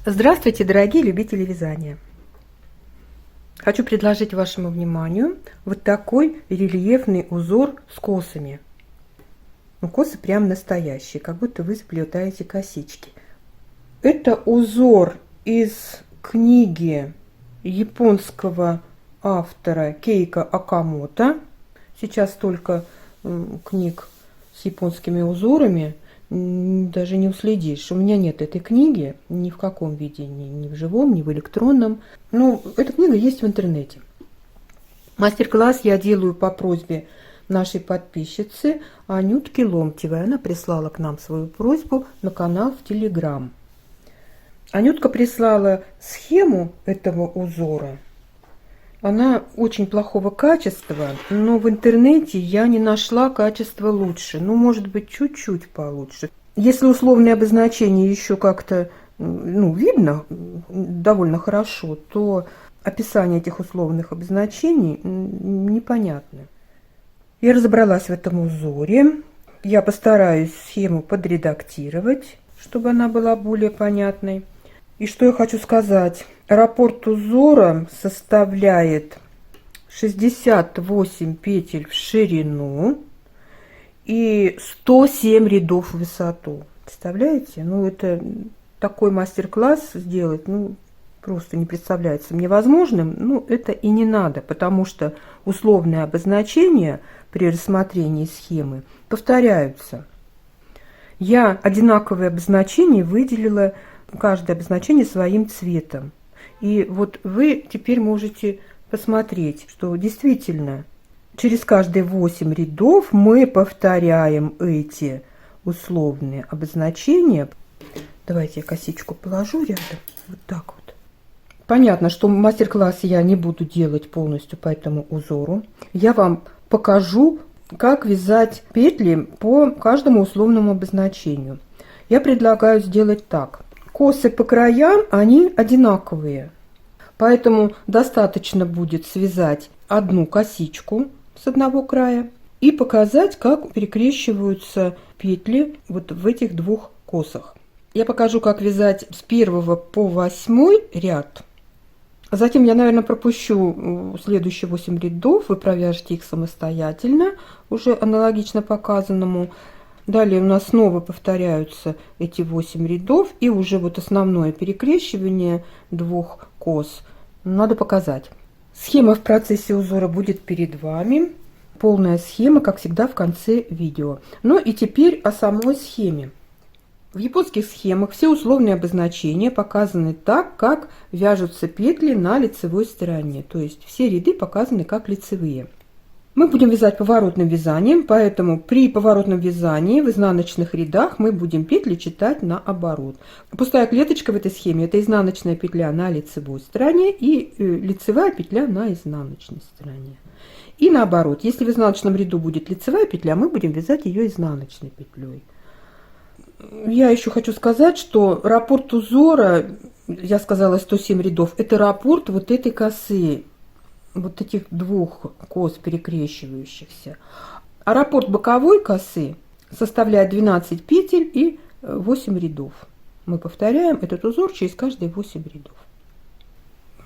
Здравствуйте, дорогие любители вязания! Хочу предложить вашему вниманию вот такой рельефный узор с косами. Ну, косы прям настоящие, как будто вы сплетаете косички. Это узор из книги японского автора Кейко Акамото. Сейчас столько книг с японскими узорами, даже не уследишь. У меня нет этой книги ни в каком виде, ни в живом, ни в электронном. Ну, эта книга есть в интернете. Мастер-класс я делаю по просьбе нашей подписчицы Анютки Ломтевой. Она прислала к нам свою просьбу на канал в Телеграм. Анютка прислала схему этого узора. Она очень плохого качества, но в интернете я не нашла качества лучше. Ну, может быть, чуть-чуть получше. Если условные обозначения еще как-то видно довольно хорошо, то описание этих условных обозначений непонятно. Я разобралась в этом узоре. Я постараюсь схему подредактировать, чтобы она была более понятной. И что я хочу сказать. Раппорт узора составляет 68 петель в ширину и 107 рядов в высоту. Представляете? Ну, это такой мастер-класс сделать, просто не представляется мне возможным. Ну, это и не надо, потому что условные обозначения при рассмотрении схемы повторяются. Я одинаковые обозначения выделила, каждое обозначение своим цветом. И вот вы теперь можете посмотреть, что действительно через каждые 8 рядов мы повторяем эти условные обозначения. Давайте я косичку положу рядом, вот так вот. Понятно, что мастер-класс я не буду делать полностью по этому узору. Я вам покажу, как вязать петли по каждому условному обозначению. Я предлагаю сделать так. Косы по краям, они одинаковые. Поэтому достаточно будет связать одну косичку с одного края и показать, как перекрещиваются петли вот в этих двух косах. Я покажу, как вязать с 1 по 8 ряд. Затем я, наверное, пропущу следующие 8 рядов. Вы провяжете их самостоятельно, уже аналогично показанному. Далее у нас снова повторяются эти 8 рядов, и уже вот основное перекрещивание двух кос надо показать. Схема в процессе узора будет перед вами. Полная схема, как всегда, в конце видео. Ну и теперь о самой схеме. В японских схемах все условные обозначения показаны так, как вяжутся петли на лицевой стороне. То есть все ряды показаны как лицевые. Мы будем вязать поворотным вязанием, поэтому при поворотном вязании в изнаночных рядах мы будем петли читать наоборот. Пустая клеточка в этой схеме – это изнаночная петля на лицевой стороне и лицевая петля на изнаночной стороне. И наоборот, если в изнаночном ряду будет лицевая петля, мы будем вязать ее изнаночной петлей. Я еще хочу сказать, что раппорт узора, я сказала 107 рядов, это раппорт вот этой косы. Вот этих двух кос перекрещивающихся. А раппорт боковой косы составляет 12 петель и 8 рядов. Мы повторяем этот узор через каждые 8 рядов.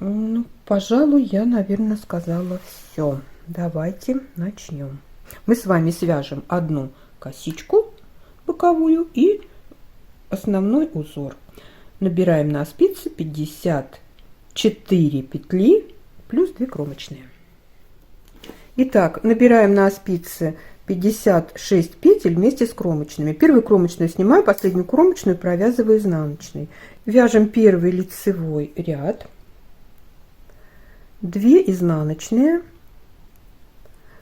Ну, пожалуй, я, наверное, сказала все. Давайте начнем. Мы с вами свяжем одну косичку боковую и основной узор. Набираем на спицы 54 петли плюс 2 кромочные. Итак, набираем на спицы 56 петель вместе с кромочными. Первую кромочную снимаю, последнюю кромочную провязываю изнаночной. Вяжем первый лицевой ряд, 2 изнаночные,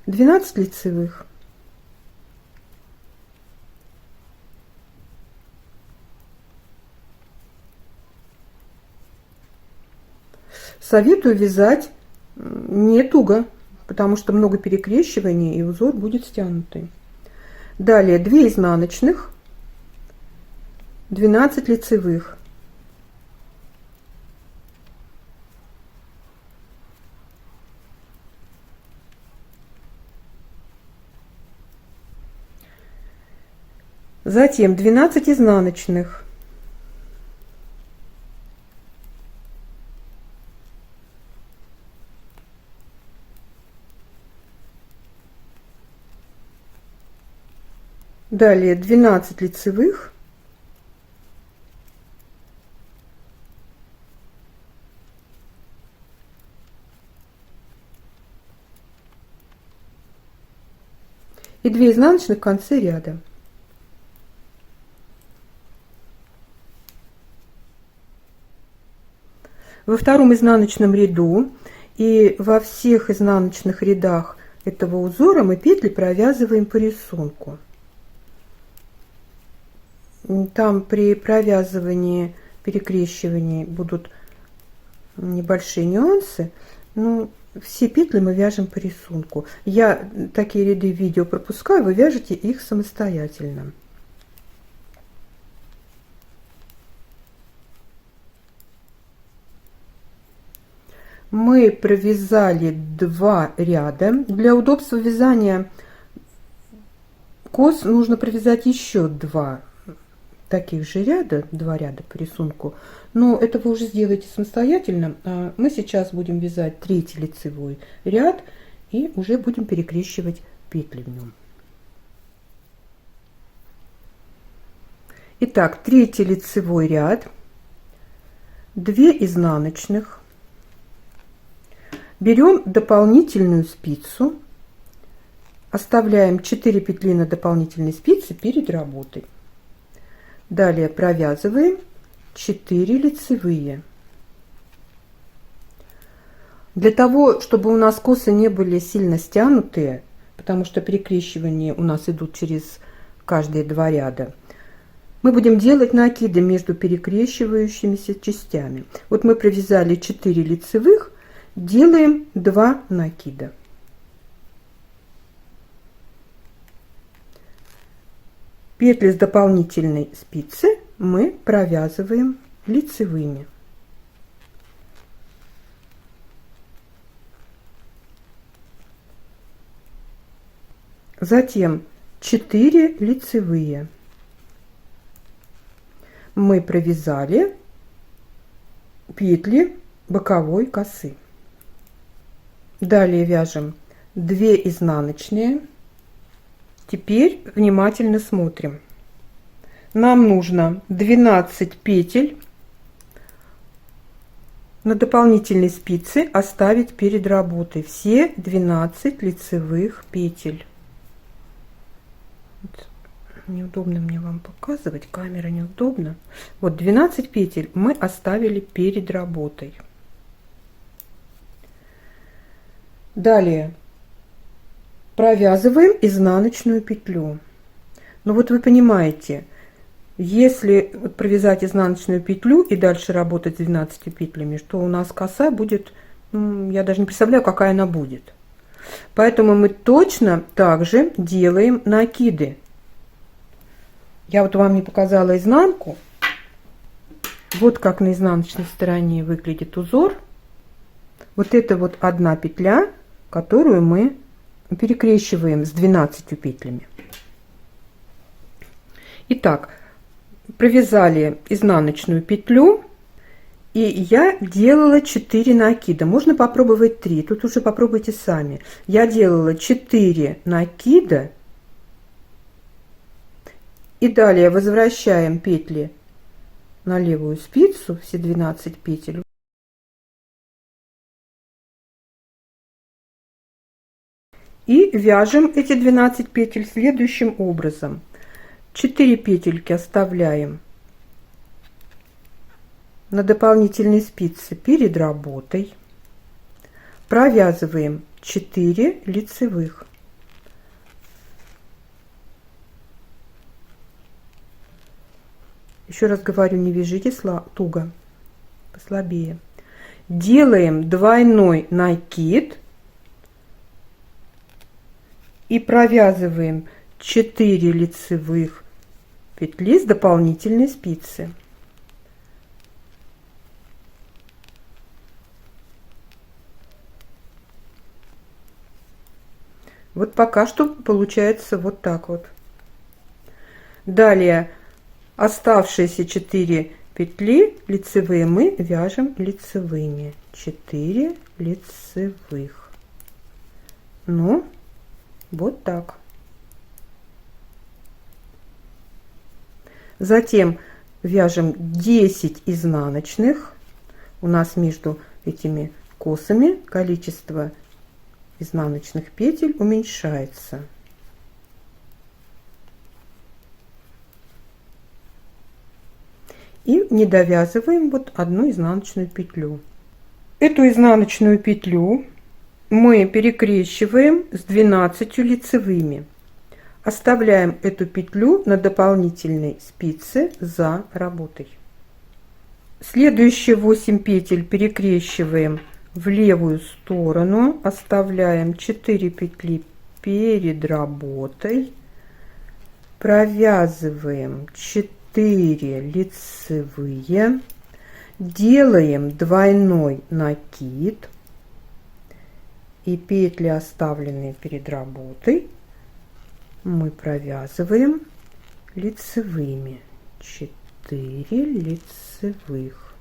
12 лицевых. Советую вязать не туго, потому что много перекрещиваний и узор будет стянутый. Далее 2 изнаночных, 12 лицевых. Затем 12 изнаночных, Далее 12 лицевых. И 2 изнаночных в конце ряда. Во втором изнаночном ряду и во всех изнаночных рядах этого узора мы петли провязываем по рисунку. Там при провязывании, перекрещивании будут небольшие нюансы, но все петли мы вяжем по рисунку. Я такие ряды в видео пропускаю, вы вяжете их самостоятельно. Мы провязали 2 ряда. Для удобства вязания кос нужно провязать еще 2 таких же ряда, 2 ряда по рисунку, но это вы уже сделаете самостоятельно. А мы сейчас будем вязать 3-й лицевой ряд и уже будем перекрещивать петли в нем. Итак, 3-й лицевой ряд, 2 изнаночных, берем дополнительную спицу, оставляем 4 петли на дополнительной спице перед работой. Далее провязываем 4 лицевые. Для того, чтобы у нас косы не были сильно стянутые, потому что перекрещивания у нас идут через каждые 2 ряда, мы будем делать накиды между перекрещивающимися частями. Вот мы провязали 4 лицевых, делаем 2 накида. Петли с дополнительной спицы мы провязываем лицевыми. Затем 4 лицевые. Мы провязали петли боковой косы. Далее вяжем 2 изнаночные. Теперь внимательно смотрим. Нам нужно 12 петель на дополнительной спице оставить перед работой. Все 12 лицевых петель. Вот. Неудобно мне вам показывать, камера неудобно. Вот 12 петель мы оставили перед работой. Далее провязываем изнаночную петлю. Ну вот вы понимаете, если провязать изнаночную петлю и дальше работать с 12 петлями, что у нас коса будет, я даже не представляю, какая она будет. Поэтому мы точно также делаем накиды. Я вот вам не показала изнанку. Вот как на изнаночной стороне выглядит узор. Вот это вот одна петля, которую мы перекрещиваем с 12 петлями. Итак, провязали изнаночную петлю, и я делала 4 накида. Можно попробовать 3, тут уже попробуйте сами. Я делала 4 накида, и далее возвращаем петли на левую спицу, все 12 петель. И вяжем эти 12 петель следующим образом. 4 петельки оставляем на дополнительной спице перед работой. Провязываем 4 лицевых. Еще раз говорю, не вяжите туго, послабее. Делаем двойной накид и провязываем 4 лицевых петли с дополнительной спицы. Вот пока что получается вот так вот. Далее оставшиеся 4 петли лицевые мы вяжем лицевыми. 4 лицевых. Ну, вот так. Затем вяжем 10 изнаночных. У нас между этими косами количество изнаночных петель уменьшается. И не довязываем вот одну изнаночную петлю. Эту изнаночную петлю мы перекрещиваем с 12 лицевыми. Оставляем эту петлю на дополнительной спице за работой. Следующие 8 петель перекрещиваем в левую сторону, оставляем 4 петли перед работой, провязываем 4 лицевые, делаем двойной накид и петли, оставленные перед работой, мы провязываем лицевыми. 4 лицевых.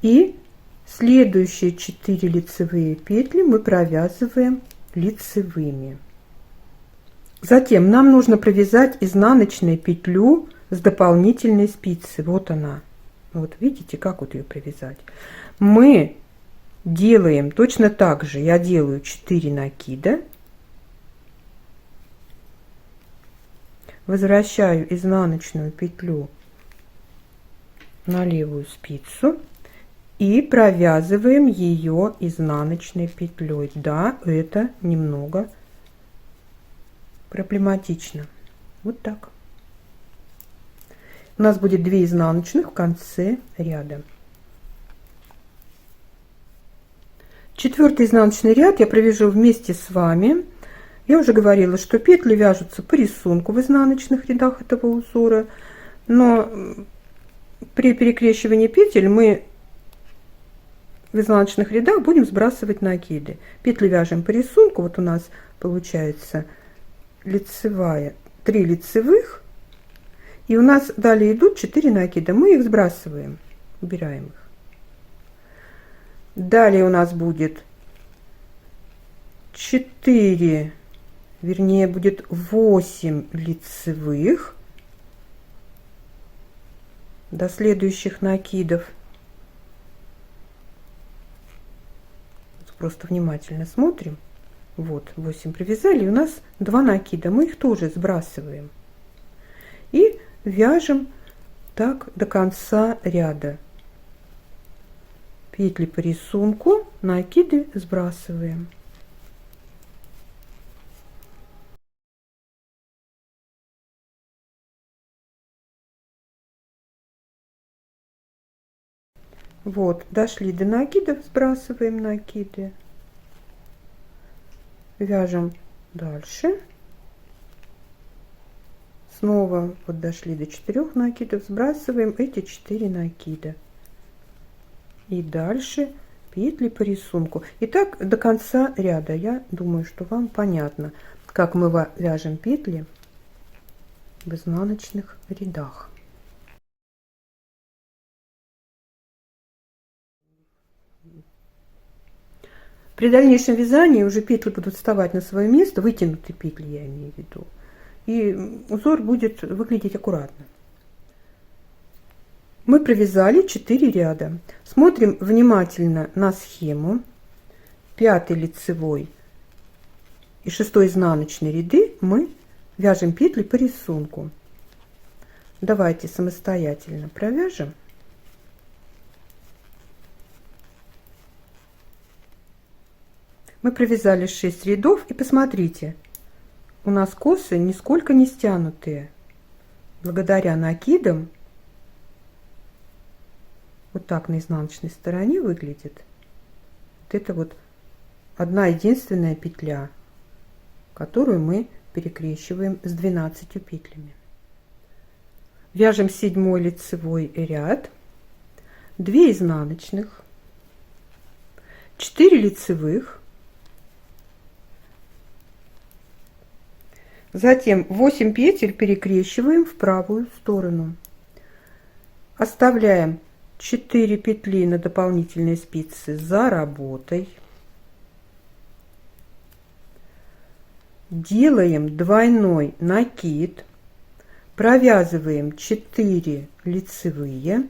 И следующие 4 лицевые петли мы провязываем лицевыми. Затем нам нужно провязать изнаночную петлю с дополнительной спицы. Вот она. Вот видите, как вот ее провязать. Мы делаем точно так же. Я делаю 4 накида. Возвращаю изнаночную петлю на левую спицу и провязываем ее изнаночной петлей. Да, это немного проблематично. Вот так. У нас будет 2 изнаночных в конце ряда. 4-й изнаночный ряд я провяжу вместе с вами. Я уже говорила, что петли вяжутся по рисунку в изнаночных рядах этого узора, но при перекрещивании петель мы в изнаночных рядах будем сбрасывать накиды. Петли вяжем по рисунку. Вот у нас получается лицевая, 3 лицевых, и у нас далее идут 4 накида. Мы их сбрасываем, убираем их. Далее у нас будет 4, вернее будет 8 лицевых до следующих накидов. Просто внимательно смотрим. Вот 8 провязали, и у нас 2 накида, мы их тоже сбрасываем и вяжем так до конца ряда. Петли по рисунку, накиды сбрасываем. Вот, дошли до накидов, сбрасываем накиды, вяжем дальше. Снова вот дошли до 4 накидов, сбрасываем эти 4 накида. И дальше петли по рисунку. И так до конца ряда. Я думаю, что вам понятно, как мы вяжем петли в изнаночных рядах. При дальнейшем вязании уже петли будут вставать на свое место, вытянутые петли я имею в виду, и узор будет выглядеть аккуратно. Мы провязали 4 ряда. Смотрим внимательно на схему. 5-й лицевой и 6-й изнаночный ряды мы вяжем петли по рисунку. Давайте самостоятельно провяжем. Мы провязали 6 рядов, и посмотрите, у нас косы нисколько не стянутые. Благодаря накидам вот так на изнаночной стороне выглядит. Вот это вот одна единственная петля, которую мы перекрещиваем с 12 петлями. Вяжем 7-й лицевой ряд, 2 изнаночных, 4 лицевых, затем 8 петель перекрещиваем в правую сторону. Оставляем 4 петли на дополнительной спице за работой. делаем двойной накид, провязываем 4 лицевые,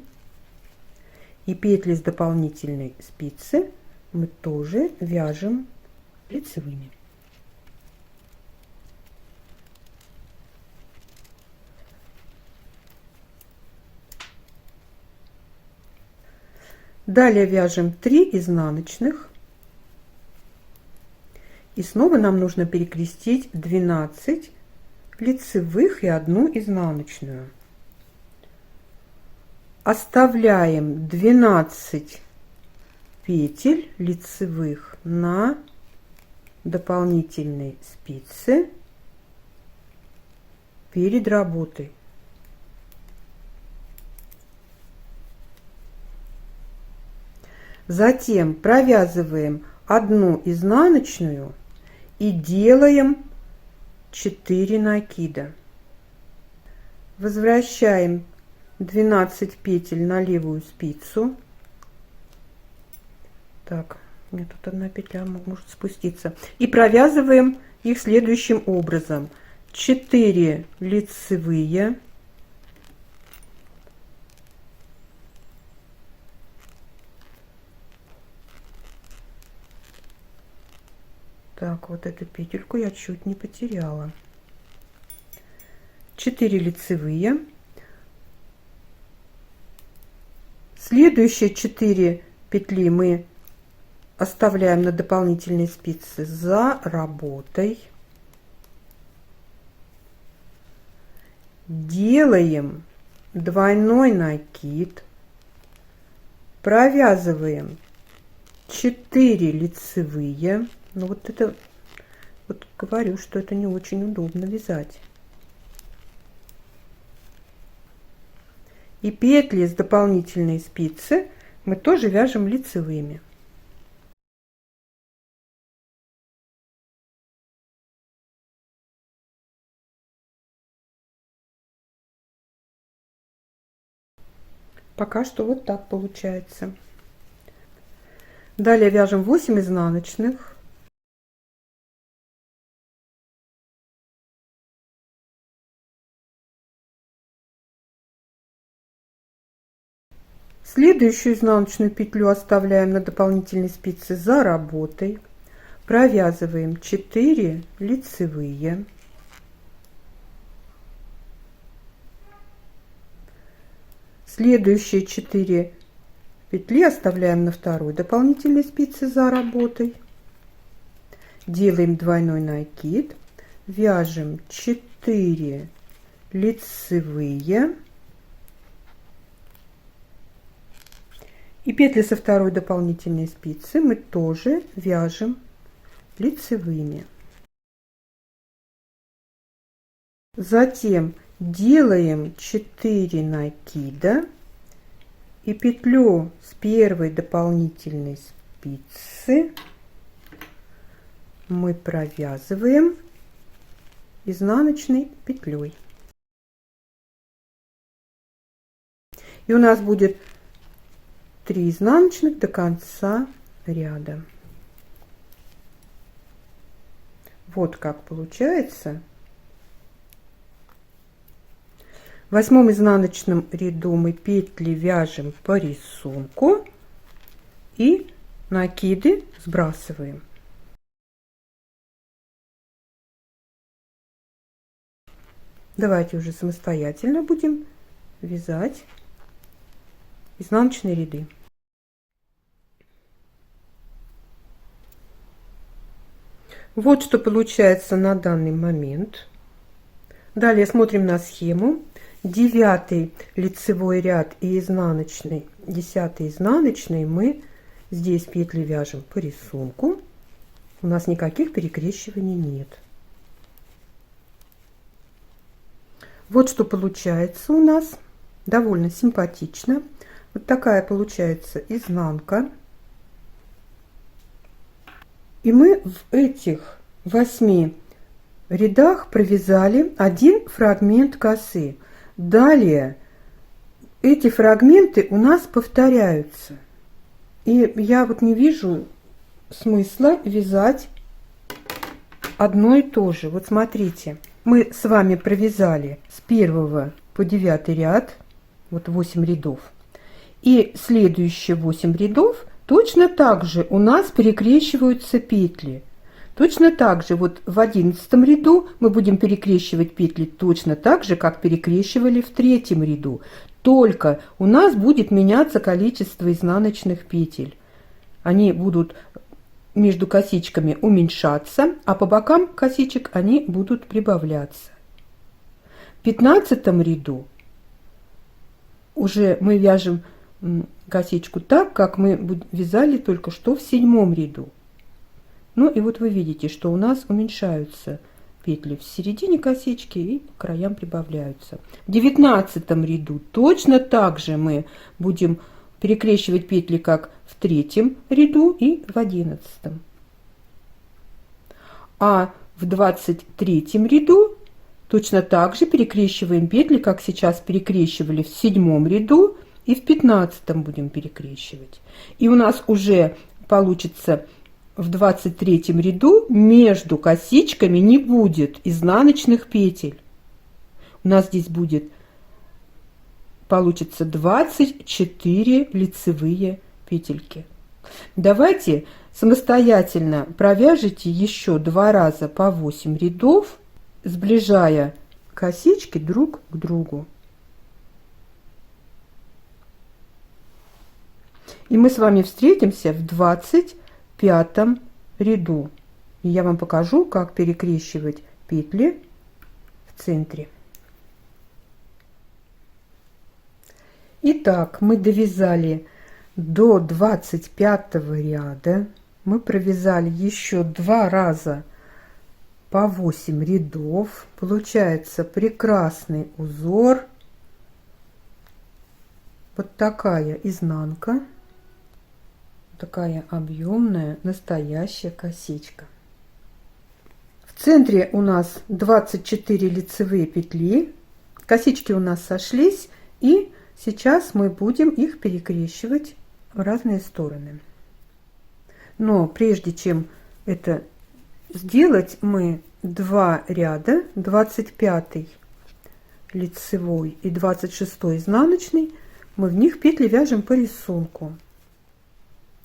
и петли с дополнительной спицы мы тоже вяжем лицевыми. Далее вяжем 3 изнаночных. И снова нам нужно перекрестить 12 лицевых и 1 изнаночную. Оставляем 12 петель лицевых на дополнительной спице перед работой. Затем провязываем 1 изнаночную и делаем 4 накида. Возвращаем 12 петель на левую спицу. Так, у меня тут одна петля может спуститься. И провязываем их следующим образом. 4 лицевые. Так, вот эту петельку я чуть не потеряла. 4 лицевые. Следующие 4 петли мы оставляем на дополнительной спице за работой. Делаем двойной накид. Провязываем 4 лицевые. Ну вот это, вот говорю, что это не очень удобно вязать. И петли с дополнительной спицы мы тоже вяжем лицевыми. Пока что вот так получается. Далее вяжем 8 изнаночных. Следующую изнаночную петлю оставляем на дополнительной спице за работой. Провязываем 4 лицевые. Следующие 4 петли оставляем на второй дополнительной спице за работой. Делаем двойной накид. Вяжем 4 лицевые. И петли со второй дополнительной спицы мы тоже вяжем лицевыми. Затем делаем 4 накида и петлю с первой дополнительной спицы мы провязываем изнаночной петлей. И у нас будет 3 изнаночных до конца ряда. Вот как получается. В 8 изнаночном ряду мы петли вяжем по рисунку и накиды сбрасываем. Давайте уже самостоятельно будем вязать изнаночные ряды. Вот что получается на данный момент. Далее смотрим на схему. 9 лицевой ряд и изнаночный, 10 изнаночный мы здесь петли вяжем по рисунку. У нас никаких перекрещиваний нет. Вот что получается у нас. Довольно симпатично. Вот такая получается изнанка. И мы в этих 8 рядах провязали 1 фрагмент косы. Далее эти фрагменты у нас повторяются. И я вот не вижу смысла вязать одно и то же. Вот смотрите, мы с вами провязали с 1 по 9 ряд, вот 8 рядов. И следующие 8 рядов точно так же у нас перекрещиваются петли. Точно так же вот в 11 ряду мы будем перекрещивать петли точно так же, как перекрещивали в 3 ряду. Только у нас будет меняться количество изнаночных петель. Они будут между косичками уменьшаться, а по бокам косичек они будут прибавляться. В 15 ряду уже мы вяжем косичку так, как мы вязали только что в 7 ряду. Ну и вот вы видите, что у нас уменьшаются петли в середине косички и по краям прибавляются. В 19 ряду точно так же мы будем перекрещивать петли, как в 3 ряду и в 11. А в 23 ряду точно так же перекрещиваем петли, как сейчас перекрещивали в 7 ряду и в 15 будем перекрещивать. И у нас уже получится в 23 ряду между косичками не будет изнаночных петель. У нас здесь получится 24 лицевые петельки. Давайте самостоятельно провяжите еще 2 раза по 8 рядов, сближая косички друг к другу. И мы с вами встретимся в 25 ряду. И я вам покажу, как перекрещивать петли в центре. Итак, мы довязали до 25 ряда. Мы провязали еще 2 раза по 8 рядов. Получается прекрасный узор. Вот такая изнанка. Такая объемная настоящая косичка. В центре у нас 24 лицевые петли. Косички у нас сошлись, и сейчас мы будем их перекрещивать в разные стороны. Но прежде чем это сделать, мы 2 ряда, 25 лицевой и 26 изнаночный, мы в них петли вяжем по рисунку.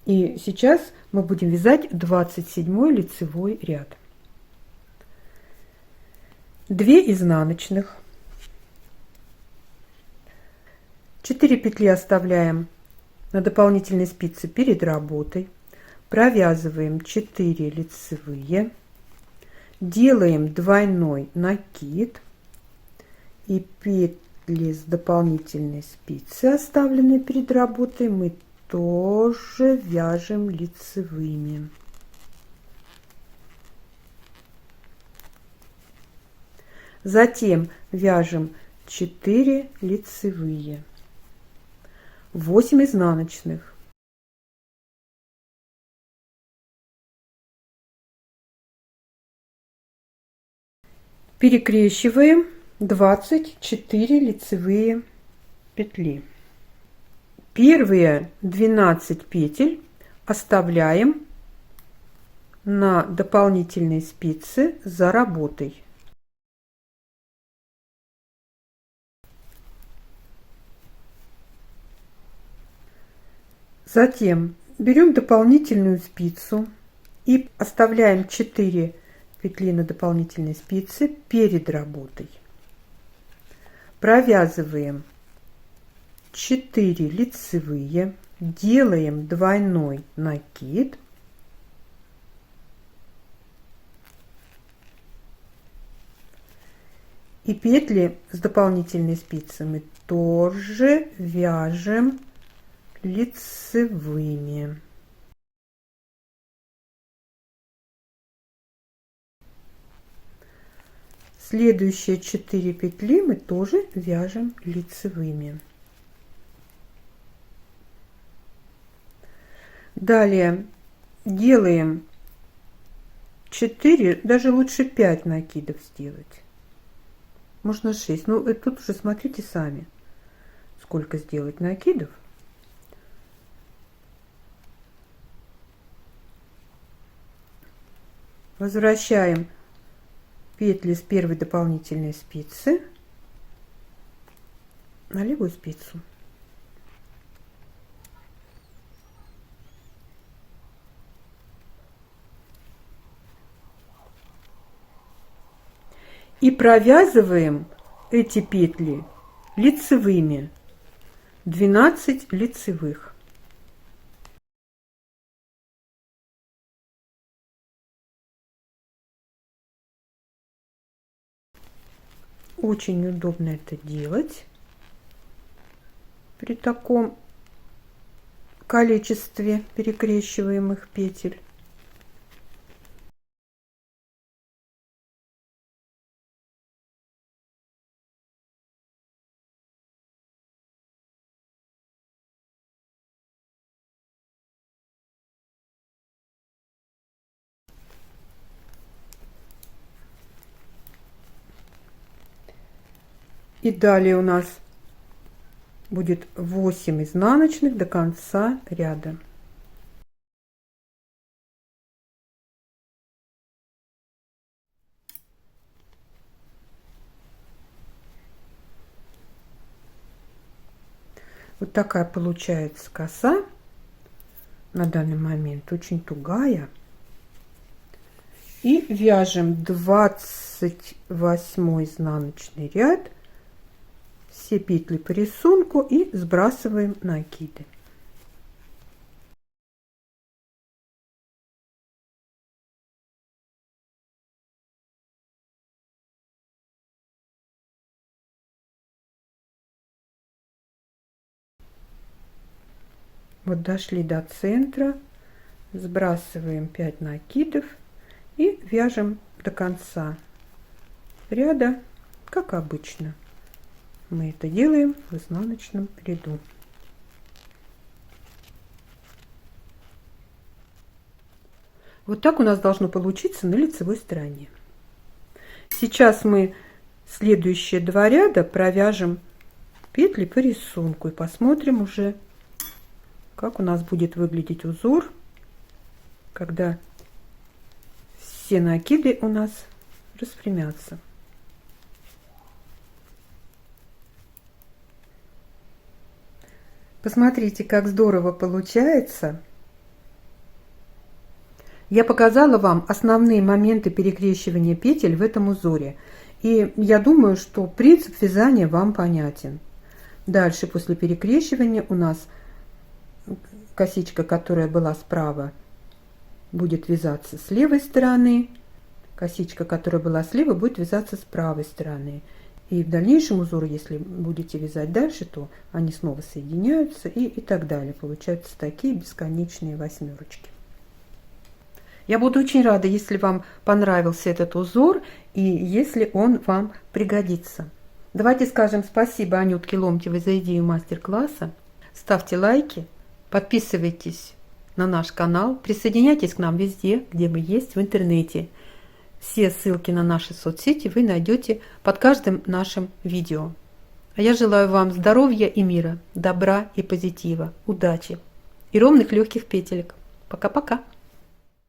И сейчас мы будем вязать 27 лицевой ряд. 2 изнаночных, 4 петли оставляем на дополнительной спице перед работой, провязываем 4 лицевые, делаем двойной накид и петли с дополнительной спицы, оставленные перед работой, мы тоже вяжем лицевыми. Затем вяжем 4 лицевые, 8 изнаночных, перекрещиваем 24 лицевые петли. Первые 12 петель оставляем на дополнительной спице за работой. Затем берем дополнительную спицу и оставляем 4 петли на дополнительной спице перед работой. Провязываем 4 лицевые, делаем двойной накид, и петли с дополнительной спицы мы тоже вяжем лицевыми. Следующие 4 петли мы тоже вяжем лицевыми. Далее делаем 4, даже лучше 5 накидов сделать. Можно 6. Ну, тут уже смотрите сами, сколько сделать накидов. Возвращаем петли с первой дополнительной спицы на левую спицу. И провязываем эти петли лицевыми, 12 лицевых. Очень удобно это делать при таком количестве перекрещиваемых петель. И далее у нас будет 8 изнаночных до конца ряда. Вот такая получается коса на данный момент, очень тугая. И вяжем 28 изнаночный ряд, все петли по рисунку и сбрасываем накиды. Вот дошли до центра, сбрасываем 5 накидов и вяжем до конца ряда, как обычно. Мы это делаем в изнаночном ряду. Вот так у нас должно получиться на лицевой стороне. Сейчас мы следующие 2 ряда провяжем петли по рисунку и посмотрим уже, как у нас будет выглядеть узор, когда все накиды у нас распрямятся. Посмотрите, как здорово получается. Я показала вам основные моменты перекрещивания петель в этом узоре. И я думаю, что принцип вязания вам понятен. Дальше после перекрещивания у нас косичка, которая была справа, будет вязаться с левой стороны. Косичка, которая была слева, будет вязаться с правой стороны. И в дальнейшем узор, если будете вязать дальше, то они снова соединяются и так далее. Получаются такие бесконечные восьмерочки. Я буду очень рада, если вам понравился этот узор и если он вам пригодится. Давайте скажем спасибо Анютке Ломтевой за идею мастер-класса. Ставьте лайки, подписывайтесь на наш канал, присоединяйтесь к нам везде, где мы есть в интернете. Все ссылки на наши соцсети вы найдете под каждым нашим видео. А я желаю вам здоровья и мира, добра и позитива, удачи и ровных легких петелек. Пока-пока!